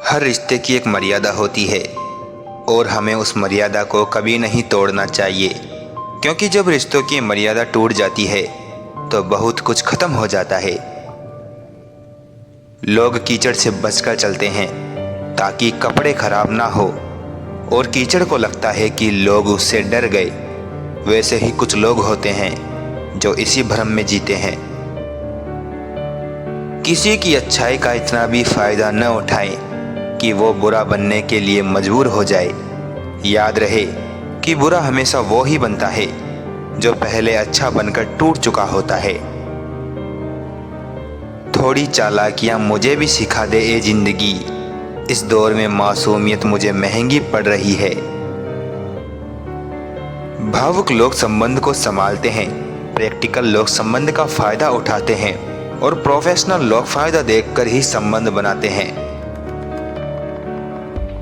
हर रिश्ते की एक मर्यादा होती है और हमें उस मर्यादा को कभी नहीं तोड़ना चाहिए, क्योंकि जब रिश्तों की मर्यादा टूट जाती है तो बहुत कुछ खत्म हो जाता है। लोग कीचड़ से बचकर चलते हैं ताकि कपड़े खराब ना हो, और कीचड़ को लगता है कि लोग उससे डर गए। वैसे ही कुछ लोग होते हैं जो इसी भ्रम में जीते हैं। किसी की अच्छाई का इतना भी फायदा न उठाएं कि वो बुरा बनने के लिए मजबूर हो जाए। याद रहे कि बुरा हमेशा वो ही बनता है जो पहले अच्छा बनकर टूट चुका होता है। थोड़ी चालाकियां मुझे भी सिखा दे ए जिंदगी, इस दौर में मासूमियत मुझे महंगी पड़ रही है। भावुक लोग संबंध को संभालते हैं, प्रैक्टिकल लोग संबंध का फायदा उठाते हैं और प्रोफेशनल लोग फायदा देखकर ही संबंध बनाते हैं।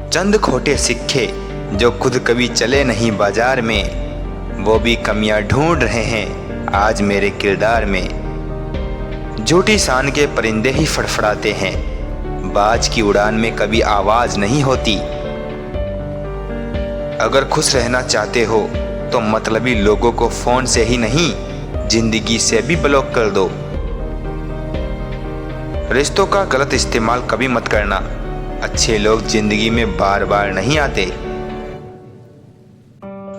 चंद खोटे सिक्के जो खुद कभी चले नहीं बाजार में, वो भी कमियां ढूंढ रहे हैं आज मेरे किरदार में। झूठी शान के परिंदे ही फड़फड़ाते हैं, बाज की उड़ान में कभी आवाज नहीं होती। अगर खुश रहना चाहते हो तो मतलबी लोगों को फोन से ही नहीं, जिंदगी से भी ब्लॉक कर दो। रिश्तों का गलत इस्तेमाल कभी मत करना, अच्छे लोग जिंदगी में बार बार नहीं आते।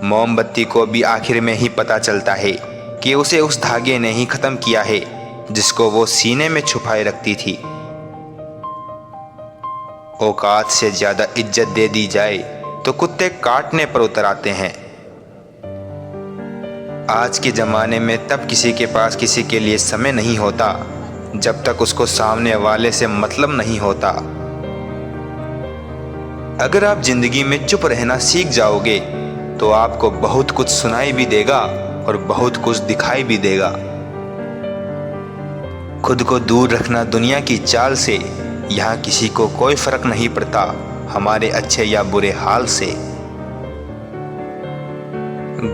मोमबत्ती को भी आखिर में ही पता चलता है कि उसे उस धागे ने ही खत्म किया है जिसको वो सीने में छुपाए रखती थी। औकात से ज्यादा इज्जत दे दी जाए तो कुत्ते काटने पर उतर आते हैं। आज के जमाने में तब किसी के पास किसी के लिए समय नहीं होता जब तक उसको सामने वाले से मतलब नहीं होता। अगर आप जिंदगी में चुप रहना सीख जाओगे तो आपको बहुत कुछ सुनाई भी देगा और बहुत कुछ दिखाई भी देगा। खुद को दूर रखना दुनिया की चाल से, यहाँ किसी को कोई फर्क नहीं पड़ता हमारे अच्छे या बुरे हाल से।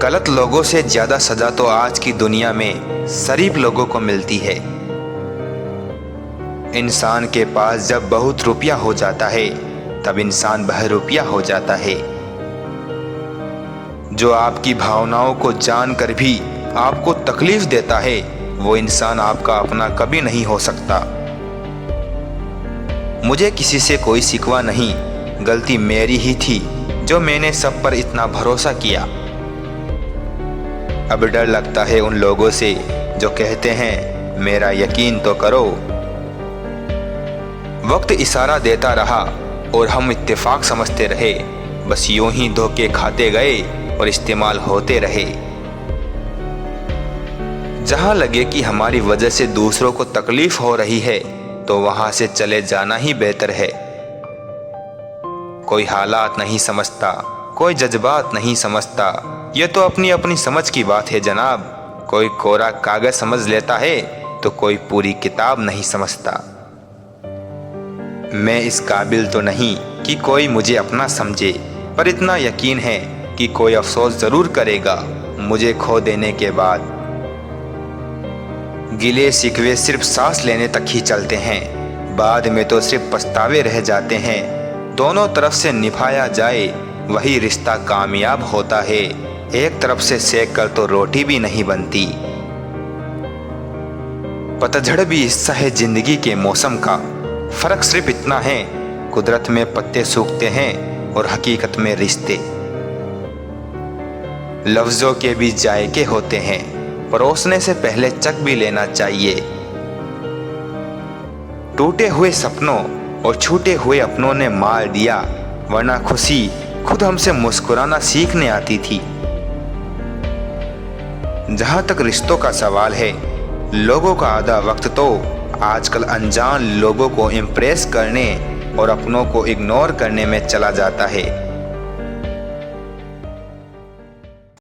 गलत लोगों से ज्यादा सजा तो आज की दुनिया में शरीफ लोगों को मिलती है। इंसान के पास जब बहुत रुपया हो जाता है तब इंसान बहरूपिया हो जाता है। जो आपकी भावनाओं को जानकर भी आपको तकलीफ देता है वो इंसान आपका अपना कभी नहीं हो सकता। मुझे किसी से कोई शिकवा नहीं, गलती मेरी ही थी जो मैंने सब पर इतना भरोसा किया। अब डर लगता है उन लोगों से जो कहते हैं मेरा यकीन तो करो। वक्त इशारा देता रहा और हम इत्तेफाक समझते रहे, बस यूं ही धोखे खाते गए और इस्तेमाल होते रहे। जहां लगे कि हमारी वजह से दूसरों को तकलीफ हो रही है तो वहां से चले जाना ही बेहतर है। कोई हालात नहीं समझता, कोई जज्बात नहीं समझता, ये तो अपनी अपनी समझ की बात है जनाब। कोई कोरा कागज समझ लेता है तो कोई पूरी किताब नहीं समझता। मैं इस काबिल तो नहीं कि कोई मुझे अपना समझे, पर इतना यकीन है कि कोई अफसोस जरूर करेगा मुझे खो देने के बाद। गिले शिकवे सिर्फ सांस लेने तक ही चलते हैं, बाद में तो सिर्फ पछतावे रह जाते हैं। दोनों तरफ से निभाया जाए वही रिश्ता कामयाब होता है, एक तरफ से सेक कर तो रोटी भी नहीं बनती। पतझड़ भी हिस्सा है जिंदगी के मौसम का, फर्क सिर्फ इतना है कुदरत में पत्ते सूखते हैं और हकीकत में रिश्ते। लफ्जों के भी जायके होते हैं, परोसने से पहले चख भी लेना चाहिए। टूटे हुए सपनों और छूटे हुए अपनों ने मार दिया, वरना खुशी खुद हमसे मुस्कुराना सीखने आती थी। जहां तक रिश्तों का सवाल है, लोगों का आधा वक्त तो आजकल अनजान लोगों को इम्प्रेस करने और अपनों को इग्नोर करने में चला जाता है।